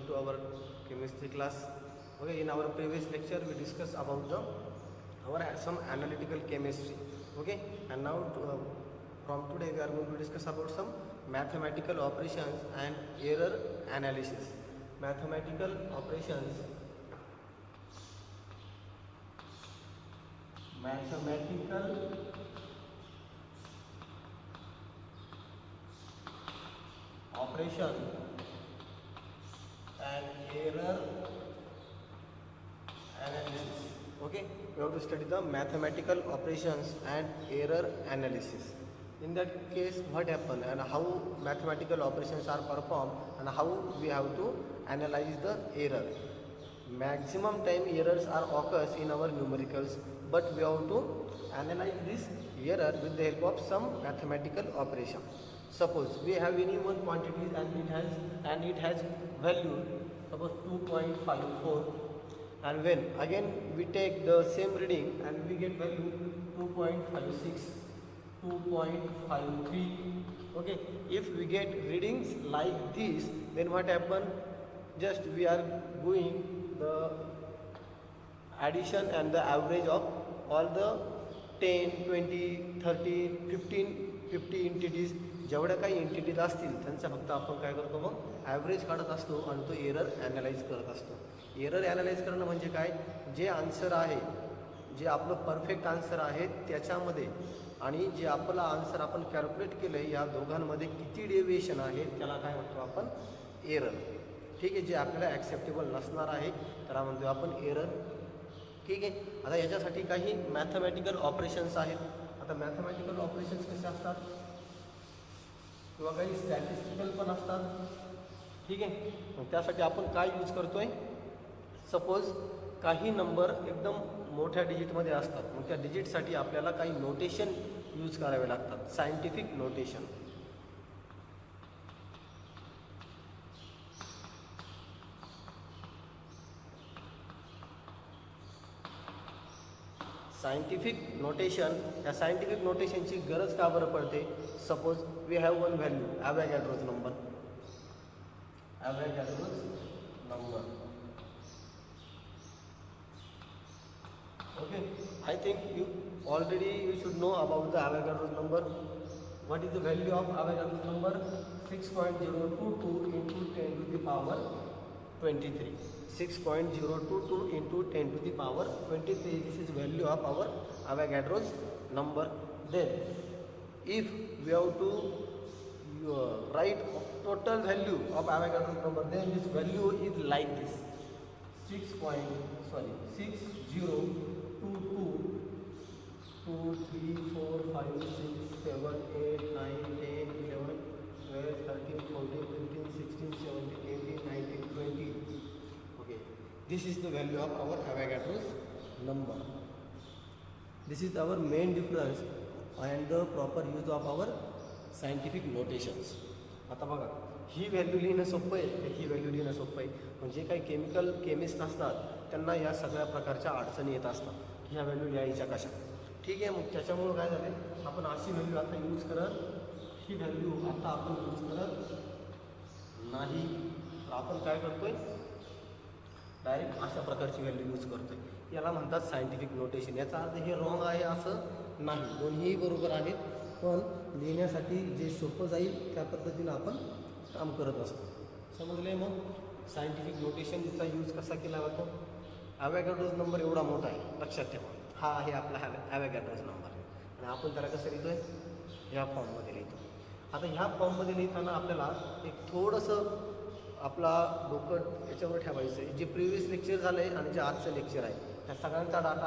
welcome to our chemistry class. Okay, in our previous lecture we discussed about some analytical chemistry. Okay, and now from today we are going to discuss about some mathematical operations and error analysis. Mathematical operations, operation and error analysis. Okay, we have to study the mathematical operations and error analysis. In that case, what happen and how mathematical operations are performed and how we have to analyze the error. Maximum time errors are occurs in our numericals, but we have to analyze this error with the help of some mathematical operation. Suppose we have any one quantity and it has value, suppose 2.54, and when again we take the same reading and we get value 2.56, 2.53. Okay, if we get readings like this, then what happen? Just we are going the addition and the average of all the 10, 20, 30, 15, 50 entities. जेवढ्या काही entities असतील त्यांचा फक्त आपण काय करतो, मग average काढत असतो आणि तो एरर ॲनालाइज करत असतो. एरर ॲनालाइज करणं म्हणजे काय, जे आन्सर आहे, जे आपलं परफेक्ट आन्सर आहे त्याच्यामध्ये आणि जे आपला आन्सर आपण कॅल्क्युलेट केलं आहे या दोघांमध्ये किती डेविएशन आहे त्याला काय म्हणतो आपण, एरर. ठीक आहे, जे आपल्याला ॲक्सेप्टेबल नसणार आहे त्याला म्हणतो आपण एरर. ठीक आहे, आता याच्यासाठी काही मॅथमॅटिकल ऑपरेशन्स आहेत. आता मॅथमॅटिकल ऑपरेशन्स कसे असतात किंवा काही स्टॅटिस्टिकल पण असतात. ठीक आहे, मग त्यासाठी आपण काय यूज करतोय, सपोज काही नंबर एकदम मोठ्या डिजिटमध्ये असतात, मग त्या डिजिटसाठी आपल्याला काही नोटेशन यूज करावे लागतात, सायंटिफिक नोटेशन. सायंटिफिक नोटेशन, या सायंटिफिक नोटेशनची गरज का बरं पडते. Suppose we have one value, Avogadro's number. Okay, I think you should know about the Avogadro's number. What is the value of Avogadro's number? 6.022 into 10 to the power 23. 6.022 into 10 to the power 23. This is value of our Avogadro's number. Then, if we have to write total value of Avogadro's number, then this value is like this: 6022 2, 3, 4, 5, 6, 7, 8, 9, 10, 11, 12, 13, 14, 15, 16, 17, 18, 19, 20. Okay, this is the value of our Avogadro's number. This is our main difference and the proper use of our scientific notations. आता बघा, ही value लिहिणं सोपं आहे, ही value लिहिणं सोपं आहे. म्हणजे काही केमिस्ट असतात त्यांना या सगळ्या प्रकारच्या अडचणी येत असतात, ह्या व्हॅल्यू लिहायच्या कशा. ठीक आहे, मग त्याच्यामुळं काय झालं, आपण अशी व्हॅल्यू आता यूज करत, ही व्हॅल्यू आता आपण यूज करत नाही. तर आपण काय करतोय, डायरेक्ट अशा प्रकारची व्हॅल्यू यूज करतोय. याला म्हणतात सायंटिफिक नोटेशन. याचा अर्थ हे रॉंग आहे असं नाही, दोन्ही बरोबर आहेत, पण लिहिण्यासाठी जे सोपं जाईल त्या पद्धतीनं आपण काम करत असतो. समजले. मग सायंटिफिक नोटेशनचा यूज कसा केला जातो. ॲव्होगाड्रोज नंबर एवढा मोठा आहे, लक्षात ठेवा. हा आहे आपला ॲव्होगाड्रोज नंबर आणि आपण त्याला कसं लिहितोय, ह्या फॉर्ममध्ये लिहितो. आता ह्या फॉर्ममध्ये लिहिताना आपल्याला एक थोडंसं आपला डोकं याच्यावर ठेवायचं आहे. जे प्रिव्हियस लेक्चर झालं आहे आणि जे आजचं लेक्चर आहे त्या सगळ्यांचा डाटा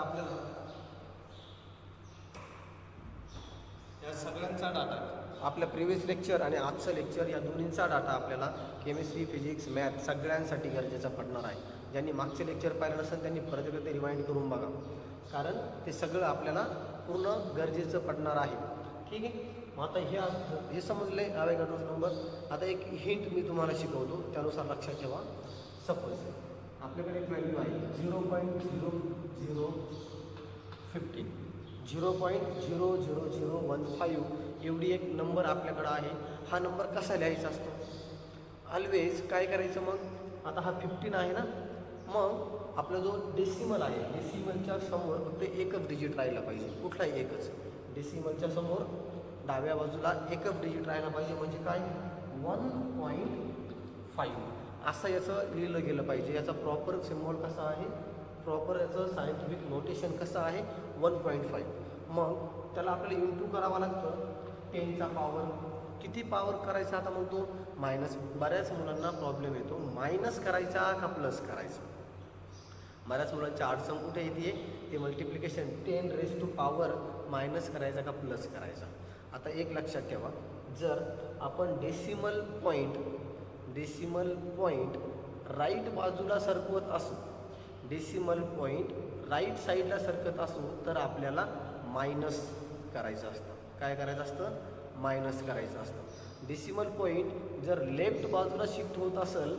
आपल्या प्रिव्हियस लेक्चर आणि आजचं लेक्चर या दोन्हींचा डाटा आपल्याला केमिस्ट्री, फिजिक्स, मॅथ सगळ्यांसाठी गरजेचा पडणार आहे. ज्यांनी मागचे लेक्चर पाहिलं नसेल त्यांनी परत एकदा ते रिवाइंड करून बघा, कारण ते सगळं आपल्याला पूर्ण गरजेचं पडणार आहे. ठीक आहे, मग आता हे समजले ॲव्होगाड्रोज नंबर. आता एक हिंट मी तुम्हाला शिकवतो, त्यानुसार लक्षात ठेवा. सपोज आपल्याकडे एक व्हॅल्यू आहे 0.0015, 0.00015 एवढी एक नंबर आपल्याकडं आहे. हा नंबर कसा लिहायचा असतो, ऑलवेज काय करायचं, मग आता हा 15 आहे ना, मग आपला जो डेसिमल आहे, डेसिमलच्या समोर फक्त एकच डिजिट राहायला पाहिजे, कुठलाही एकच. डेसिमलच्या समोर डाव्या बाजूला एकच डिजिट राहायला पाहिजे, म्हणजे काय 1.5 असं याचं लिहिलं गेलं पाहिजे. याचा प्रॉपर सिम्बॉल कसा आहे, प्रॉपर याचं सायंटिफिक नोटेशन कसं आहे 1.5. मग त्याला आपल्याला इंटू करावं लागतं 10चा पॉवर. किती पॉवर करायचा, आता मग तो मायनस. बऱ्याच मुलांना प्रॉब्लेम येतो, मायनस करायचा का प्लस करायचा. बऱ्याच मुलांची अडचण कुठे येते, ते multiplication 10 raise to power minus करायचा का प्लस करायचा. आता एक लक्षात ठेवा, जर आपण डेसिमल पॉईंट राईट बाजूला सरकवत असू, डेसिमल पॉईंट राईट साईडला सरकत असू, तर आपल्याला मायनस करायचं असतं. काय करायचं असतं, मायनस करायचं असतं. डेसिमल पॉईंट जर लेफ्ट बाजूला शिफ्ट होत असेल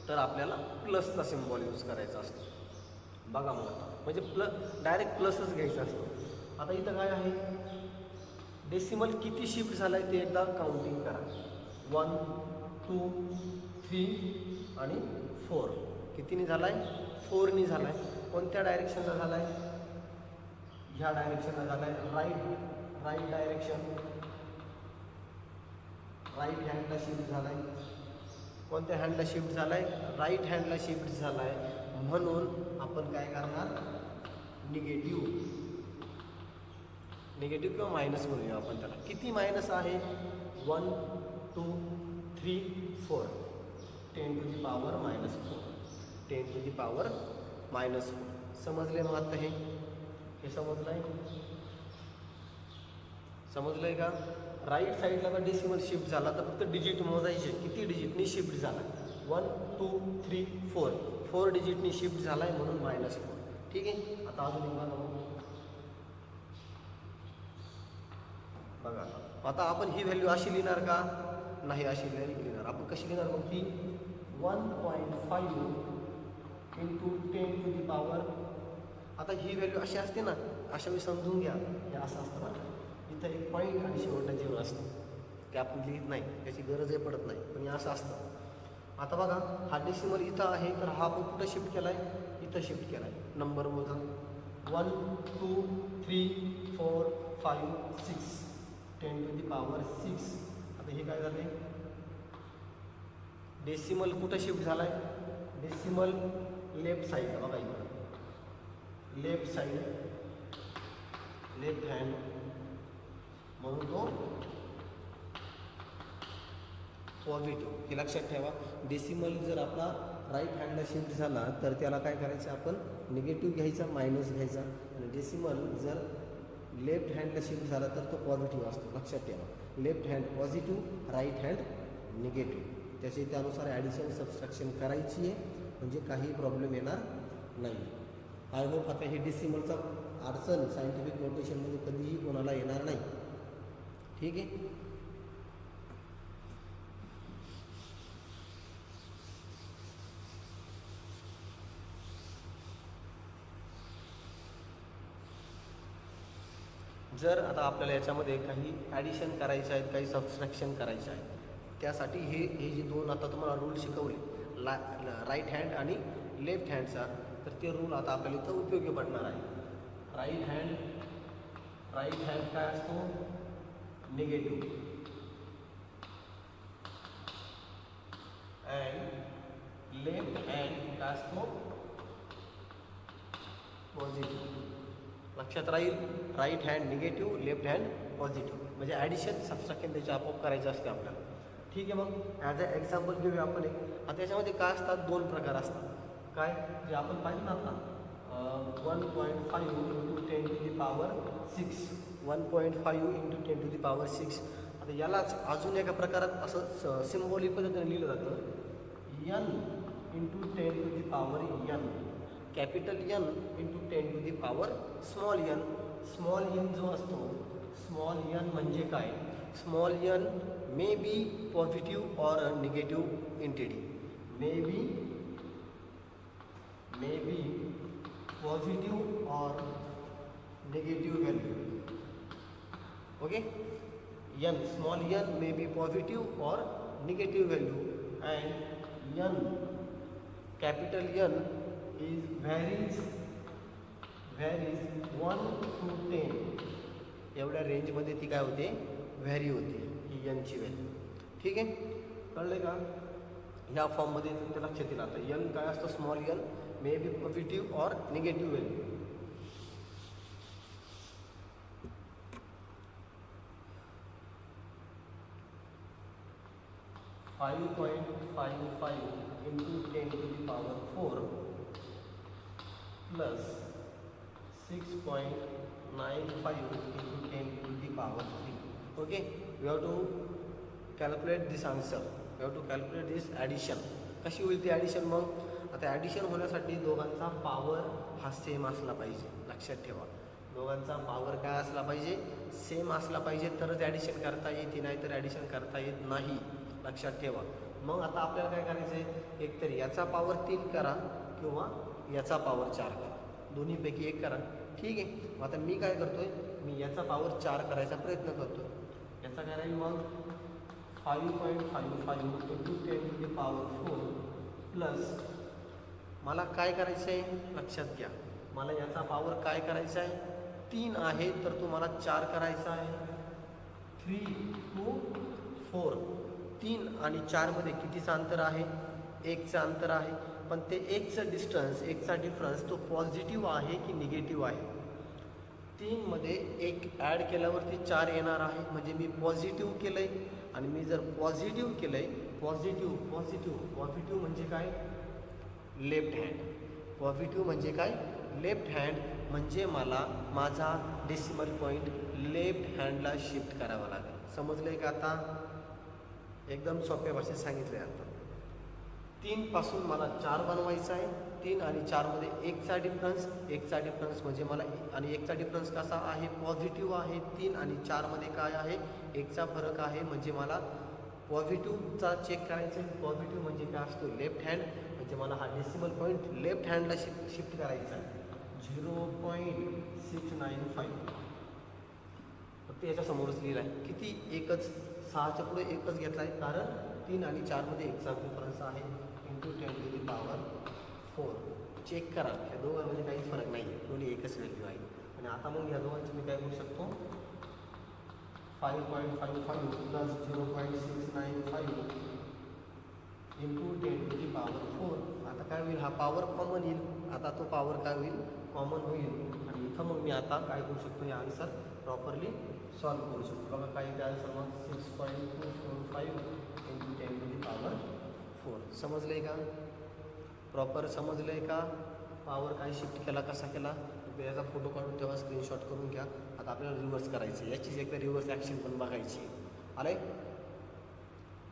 तर आपल्याला प्लसचा सिम्बॉल यूज करायचा असतो. बघा मग आता, म्हणजे डायरेक्ट प्लसच घ्यायचं असतं. आता इथं काय आहे, डेसिमल किती शिफ्ट झाला आहे ते एकदा काउंटिंग करा. 1, 2, 3 आणि 4. कितीनी झाला आहे, 4नी झाला आहे. कोणत्या डायरेक्शनला झाला आहे, ह्या डायरेक्शनला झाला आहे. राईट डायरेक्शन, राईट हँडला शिफ्ट झाला आहे. कोणत्या हँडला शिफ्ट झाला आहे, राईट हँडला शिफ्ट झाला आहे. म्हणून आपण काय करणार, निगेटिव्ह किंवा मायनस म्हणूया आपण त्याला. किती मायनस आहे, 1, 2, 3, 4. 10 to the power minus 4. 10 to the power minus 4. समजले मग आता हे समजलंय का. राईट साईडला का डेसिमल शिफ्ट झाला तर फक्त डिजिट मोजायचे, किती डिजिटनी शिफ्ट झाला. 1, 2, 3, 4 डिजिटनी शिफ्ट झाला आहे, म्हणून -4. ठीक आहे. आता अजून बघा, आता आपण ही व्हॅल्यू अशी लिहिणार का, नाही अशी लिहिणार. आपण कशी लिहिणार मग ती, 1.5 इंटू 10 टू दी पॉवर. आता ही व्हॅल्यू अशी असते ना, अशा मी समजून घ्या, हे असं असतं ना, इथं एक पॉईंट आणि शेवटला 0 असतं, ते आपण लिहित नाही, त्याची गरजही पडत नाही, पण हे असं असतं. आता बघा, हा डेसिमल इथं आहे, तर हा आपण कुठं शिफ्ट केला आहे, इथं शिफ्ट केला आहे. नंबर मोजा, 1, 2, 3, 4, 5, 6. 10 टू दी पॉवर 6. आता हे काय झालं, डेसिमल कुठं शिफ्ट झाला आहे, डेसिमल लेफ्ट साईड. बघा इकडं लेफ्ट साईड, लेफ्ट हँड, म्हणून तो पॉझिटिव्ह. हे लक्षात ठेवा. डेसिमल जर आपला राईट हँडला शिफ्ट झाला तर त्याला काय करायचं, आपण निगेटिव्ह घ्यायचा, मायनस घ्यायचा. आणि डेसिमल जर लेफ्ट हँडला शिफ्ट झाला तर तो पॉझिटिव्ह असतो. लक्षात ठेवा, left hand positive, right hand negative. त्यानुसार ॲडिशन सबस्ट्रॅक्शन करायची आहे, म्हणजे काही प्रॉब्लेम येणार नाही. आय होप आता हे डेसिमलचा अडचण सायंटिफिक नोटेशनमध्ये कधीही कोणाला येणार नाही. ठीक आहे. जर आता आपल्याला याच्यामध्ये काही ॲडिशन करायचं आहे, काही सबस्ट्रॅक्शन करायचं आहे, त्यासाठी हे जे दोन आता तुम्हाला रूल शिकवले, राईट हँड आणि लेफ्ट हँडचा, तर ते रूल आता आपल्याला इथं उपयोगी पडणार आहे. राईट हँड काय असतो, निगेटिव्ह, अँड लेफ्ट हँड काय असतो, पॉझिटिव्ह. लक्षात राहील, right hand negative, left hand positive. म्हणजे ॲडिशन सबस्ट्रॅक्शन त्याचे आपोआप करायचं असते आपल्याला. ठीक आहे. मग ॲज अ एक्झाम्पल घेऊया आपण एक. आता याच्यामध्ये काय असतात, 2 प्रकार असतात. काय, जे आपण पाहिजे ना, 1.5 into 10 to the power 6. 1.5 into 10 to the power 6. आता यालाच अजून एका प्रकारात असं सिम्बॉलिक पद्धतीने लिहिलं जातं, n into 10 to the power n. Capital N into 10 to the power small n. Small n जो असतो, स्मॉल n म्हणजे काय, small n may be positive or negative entity. May be positive or negative value. Okay. n, small n may be positive or negative value, and n capital N is varies 1 to 10 एवढ्या रेंजमध्ये ती काय होते, vary होते ही Nची value. ठीक आहे, कळलं का? ह्या फॉर्ममध्ये तुमच्या लक्षात येईल. आता N काय असतं, small n may be positive or negative value. 5.55 into 10 to the power 4 plus 6.95 into 10 to the power 3. Okay, we have to calculate this answer. We have to calculate this addition. कशी होईल ती addition? मग आता addition होण्यासाठी दोघांचा power हा same असला पाहिजे. लक्षात ठेवा, दोघांचा पॉवर काय असला पाहिजे, सेम असला पाहिजे, तरच ॲडिशन करता येते, नाही तर ॲडिशन करता येत नाही. लक्षात ठेवा. मग आता आपल्याला काय करायचं आहे, एकतर याचा पॉवर 3 करा किंवा याचा पॉवर 4 करा, दोन्हीपैकी एक करा. ठीक आहे, मग आता मी काय करतोय, मी याचा पॉवर 4 करायचा प्रयत्न करतोय. याचा काय राहील मग 5.55 into 10 to the power 4 plus मला काय करायचं आहे, लक्षात घ्या, मला याचा पॉवर काय करायचा आहे, 3 आहे, तर तुम्हाला 4 करायचा आहे. 3 to 4, 3 आणि 4मध्ये कितीचं अंतर आहे, 1चं अंतर आहे. पण ते 1चं डिस्टन्स, 1चा डिफरन्स तो पॉझिटिव्ह आहे की निगेटिव्ह आहे. 3मध्ये 1 ॲड केल्यावरती 4 येणार आहे, म्हणजे मी पॉझिटिव्ह केलं आहे. आणि मी जर पॉझिटिव्ह केलं आहे, पॉझिटिव्ह म्हणजे काय, लेफ्ट हँड. पॉझिटिव्ह म्हणजे काय, लेफ्ट हँड, म्हणजे मला माझा डेसिमल पॉईंट लेफ्ट हँडला शिफ्ट करावा लागेल. समजलं आहे का? आता एकदम सोप्या भाषेत सांगितलं आहे. आता 3 पासून मला 4 बनवायचा आहे. 3 आणि 4मध्ये 1चा डिफरन्स, 1चा डिफरन्स म्हणजे मला, आणि 1चा डिफरन्स कसा आहे, पॉझिटिव्ह आहे. 3 आणि 4मध्ये काय आहे, 1चा फरक आहे, म्हणजे मला पॉझिटिव्हचा चेक करायचं आहे. पॉझिटिव्ह म्हणजे काय असतो, लेफ्ट हँड, म्हणजे मला हा डेसिमल पॉईंट लेफ्ट हँडला शिफ्ट करायचा आहे. 0.695 फक्त याच्यासमोरच लिहिलं आहे. किती, एकच, 6च्या पुढे एकच घेतला आहे, कारण 3 आणि 4मध्ये 1चा डिफरन्स आहे. Into 10 to the power 4. Check करा, या दोघांमध्ये काही फरक नाही आहे, दोन्ही एकच व्हॅल्यू आहे. आणि आता मग या दोघांची मी काय करू शकतो, 5.55 plus 0.695 into 10 to the power 4. आता काय होईल, हा पॉवर कॉमन येईल. आता तो पॉवर काय होईल, कॉमन होईल. आणि इथं मग मी आता काय करू शकतो, हे आन्सर प्रॉपरली सॉल्व करू शकतो. बघा काय येते आन्सर, मग 6.245 इंटू 10 to the power 4. समजलं आहे का, प्रॉपर समजलं आहे का? पॉवर काय शिफ्ट केला, कसा केला, याचा फोटो काढून ठेवा, स्क्रीनशॉट करून घ्या. आता आपल्याला रिव्हर्स करायचं, याचीच एकदा रिव्हर्स ॲक्शन पण बघायची. आलं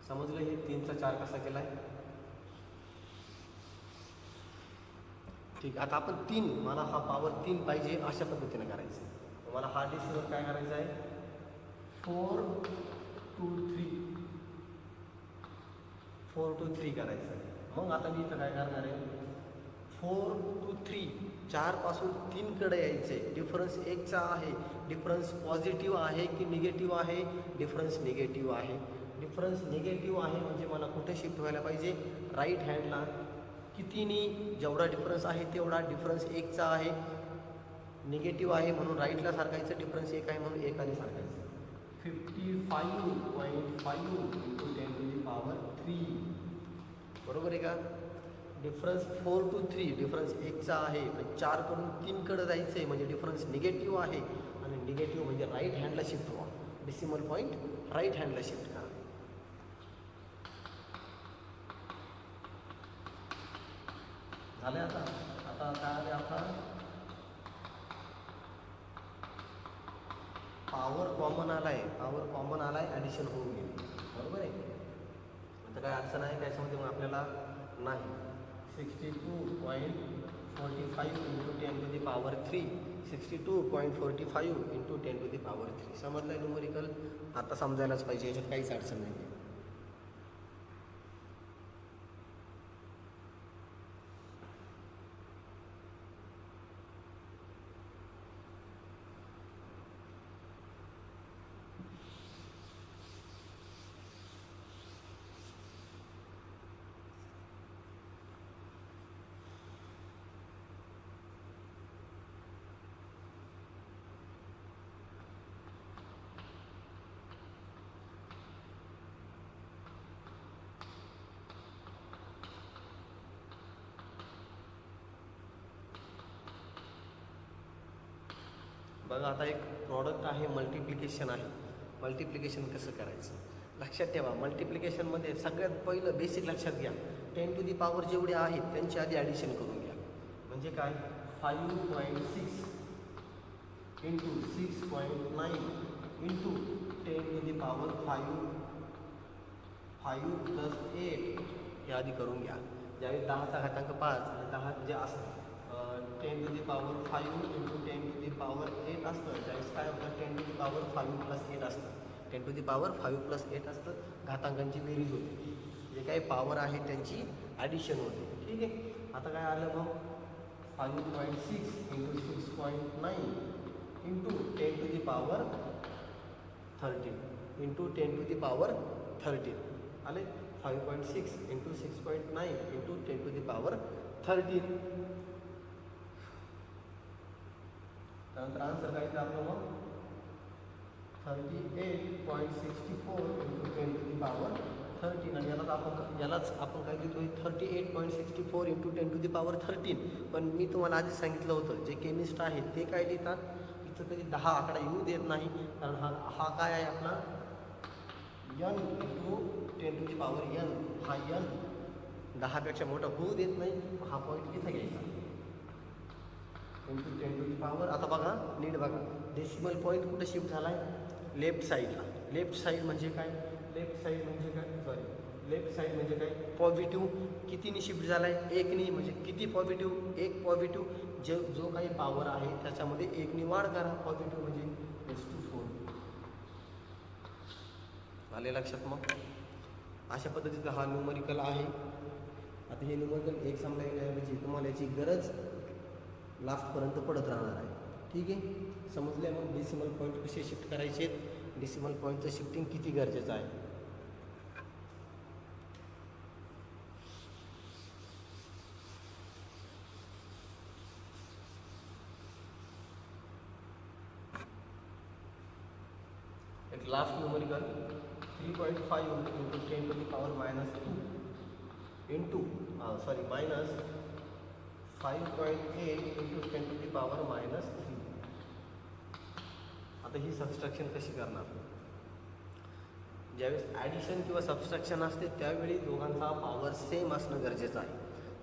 समजलं, हे 3चा 4 कसा केला आहे. ठीक, आता आपण 3, मला हा पॉवर 3 पाहिजे, अशा पद्धतीने करायचं. मला हा डिसिमल काय करायचा आहे, 4 to 3 करायचं आहे. मग आता मी इथं काय करणार आहे, 4 to 3, 4 पासून 3 कडे यायचे. डिफरन्स 1चा आहे, डिफरन्स पॉझिटिव्ह आहे की निगेटिव्ह आहे, डिफरन्स निगेटिव्ह आहे. डिफरन्स निगेटिव्ह आहे म्हणजे मला कुठे शिफ्ट व्हायला पाहिजे, राईट हँडला. कितीनी, जेवढा डिफरन्स आहे तेवढा. डिफरन्स 1चा आहे, निगेटिव्ह आहे म्हणून राईटला सारखायचं, डिफरन्स 1 आहे म्हणून एकाने सारखायचं. 55.5 इंटू 10 to the power 3. बरोबर आहे का? डिफरन्स 4 to 3, डिफरन्स 1चा आहे, पण 4 कडून 3 कडे जायचं आहे, म्हणजे डिफरन्स निगेटिव्ह आहे. आणि निगेटिव्ह म्हणजे राईट हँडला शिफ्ट व्हा, डेसिमल पॉईंट राईट हँडला शिफ्ट करा. झाले. आता काय आले, आता पॉवर कॉमन आलाय, ॲडिशन होऊन गेली. बरोबर आहे, आता काय अडचण आहे त्याच्यामध्ये मग आपल्याला नाही. 62.45 into 10 to the power 3, 62.45 into 10 to the power 3. समजलं आहे न्यूमरिकल? आता समजायलाच पाहिजे, याच्यात काहीच अडचण नाही आहे. बघा आता एक प्रॉडक्ट आहे, मल्टिप्लिकेशन आहे. मल्टिप्लिकेशन कसं करायचं लक्षात ठेवा. मल्टिप्लिकेशनमध्ये सगळ्यात पहिलं बेसिक लक्षात घ्या, 10 टू दी पॉवर जेवढे आहेत त्यांची आधी ॲडिशन करून घ्या. म्हणजे काय, 5.6 into 6.9 into 10 to the power 5 plus 8 हे आधी करून घ्या. ज्यावेळी 10चा घातांक 5 आणि 10 जे असतं 10 to the power 5 into 10 to the power 8 असतं, त्यावेळेस काय होतं 10 टू दी पॉवर 5 प्लस 8 असतं. 10 टू दी पॉवर 5 प्लस 8 असतं, घातांकांची बेरीज होते, जे काही पॉवर आहे त्यांची ॲडिशन होते. ठीक आहे. आता काय आलं मग 5.6 into 6.9 into 10 to the power 13 into 10 to the power 13 आले. 5.6 into 6.9 into 10 to the power 13. त्यानंतर आन्सर काय आपलं मग 38.64 इंटू 10 टू दी पॉवर 13. आणि यालाच आपण काय लिहितोय 38.64 इंटू 10 टू दी पॉवर 13. पण मी तुम्हाला आधीच सांगितलं होतं, जे केमिस्ट आहेत ते काय लिहितात, इथं कधी 10 आकडा येऊ देत नाही, कारण हा काय आहे आपला n into 10 to the power n. हा n 10पेक्षा मोठा होऊ देत नाही, हा पॉईंट इथं घ्यायचा इंटू 10 टू दी पॉवर. आता बघा नीट बघा, डेसिमल पॉईंट कुठं शिफ्ट झाला आहे, लेफ्ट साईडला. लेफ्ट साईड म्हणजे काय, लेफ्ट साईड म्हणजे काय पॉझिटिव्ह. कितीने शिफ्ट झाला आहे, 1नी. म्हणजे किती पॉझिटिव्ह, 1 पॉझिटिव्ह. जो काही पॉवर आहे त्याच्यामध्ये 1नी वाढ करा. पॉझिटिव्ह म्हणजे S24 आले लक्षात. मग अशा पद्धतीचा हा न्यूमरिकल आहे. आता हे न्यूमरिकल एक्झामला येण्याऐवजी तुम्हाला याची गरज लास्टपर्यंत पडत राहणार आहे. ठीक आहे, समजले. मग डेसिमल पॉईंट कसे शिफ्ट करायचे, डेसिमल पॉईंटचं शिफ्टिंग किती गरजेचं आहे. एक last numerical 3.5 into 10 to the power -2 into minus 5.8 into 10 to the power -3. आता ही सबस्ट्रॅक्शन कशी करणार, ज्यावेळेस ॲडिशन किंवा सबस्ट्रॅक्शन असते त्यावेळी दोघांचा पॉवर सेम असणं गरजेचं आहे.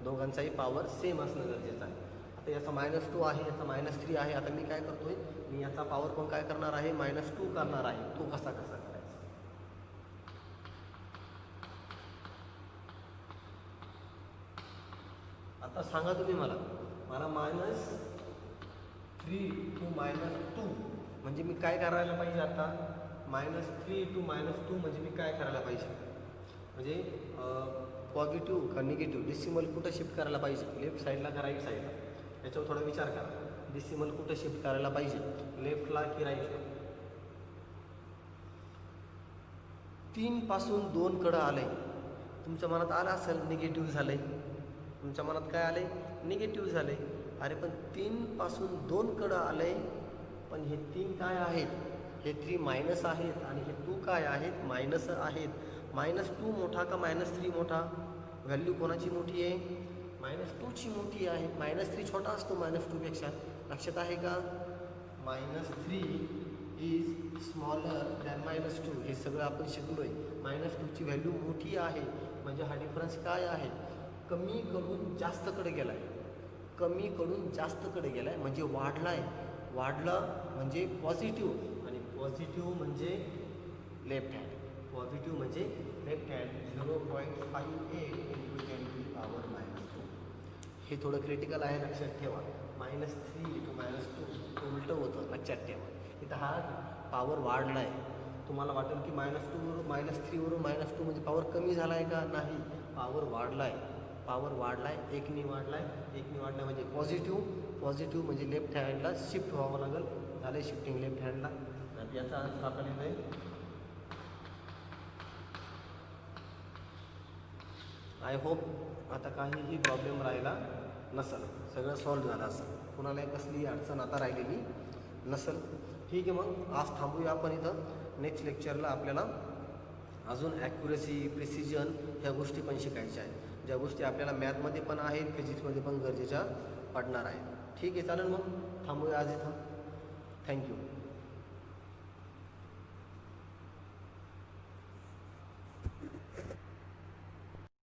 दोघांचाही पॉवर सेम असणं गरजेचं आहे. आता याचा -2 आहे, याचा -3 आहे. आता मी काय करतोय, मी याचा पॉवर पण काय करणार आहे, -2 करणार आहे. तो कसा करायचा. आता सांगा तुम्ही मला -3 टू -2 म्हणजे मी काय करायला पाहिजे. आता -3 टू -2 म्हणजे मी काय करायला पाहिजे, म्हणजे पॉझिटिव्ह का निगेटिव्ह, डेसिमल कुठं शिफ्ट करायला पाहिजे, लेफ्ट साईडला का राईट साईडला. याच्यावर थोडा विचार करा. डेसिमल कुठं शिफ्ट करायला पाहिजे, लेफ्टला की राईटला. 3 पासून 2 कडं आलंय, तुमच्या मनात आलं असेल निगेटिव्ह झालंय. तुमच्या मनात काय आलंय, निगेटिव्ह झालंय. अरे पण 3 पासून 2 कडं आलंय, पण हे 3 काय आहेत, हे 3 मायनस आहेत आणि हे 2 काय आहेत, मायनस आहेत. -2 मोठा का -3 मोठा, व्हॅल्यू कोणाची मोठी आहे, -2ची मोठी आहे. -3 छोटा असतो -2पेक्षा, लक्षात आहे का. -3 इज स्मॉलर दॅन -2. हे सगळं आपण शिकलोय. -2ची व्हॅल्यू मोठी आहे, म्हणजे हा डिफरन्स काय आहे, कमीकडून जास्तकडे गेला आहे. कमीकडून जास्तकडे गेला आहे म्हणजे वाढला आहे. वाढलं म्हणजे पॉझिटिव्ह, आणि पॉझिटिव्ह म्हणजे लेफ्ट हँड. पॉझिटिव्ह म्हणजे left hand. 0.58 into 10 to the power -2. हे थोडं क्रिटिकल आहे, लक्षात ठेवा. -3 टू -2 उलटं होतं, लक्षात ठेवा. इथं हा पॉवर वाढला आहे. तुम्हाला वाटेल की -3 वरून -2 म्हणजे पॉवर कमी झाला आहे का, नाही, पॉवर वाढला आहे. पॉवर वाढला आहे, 1नी वाढला आहे. 1नी वाढला म्हणजे पॉझिटिव्ह म्हणजे लेफ्ट हँडला शिफ्ट व्हावं लागेल. झालं शिफ्टिंग लेफ्ट हँडला. याचा आन्सर आपल्याला येत आहे. आय होप आता काहीही प्रॉब्लेम राहिला नसेल, सगळं सॉल्व्ह झालं असेल, कुणाला कसली अडचण आता राहिलेली नसेल. ठीक आहे, मग आज थांबूया आपण इथं. नेक्स्ट लेक्चरला आपल्याला अजून ॲक्युरेसी, प्रिसिजन ह्या गोष्टी पण शिकायच्या आहेत, ज्या गोष्टी आपल्याला मॅथमध्ये पण आहेत, फिजिक्समध्ये पण गरजेच्या पडणार आहेत. ठीक आहे, चालेल, मग थांबूया आज इथं. Thank you.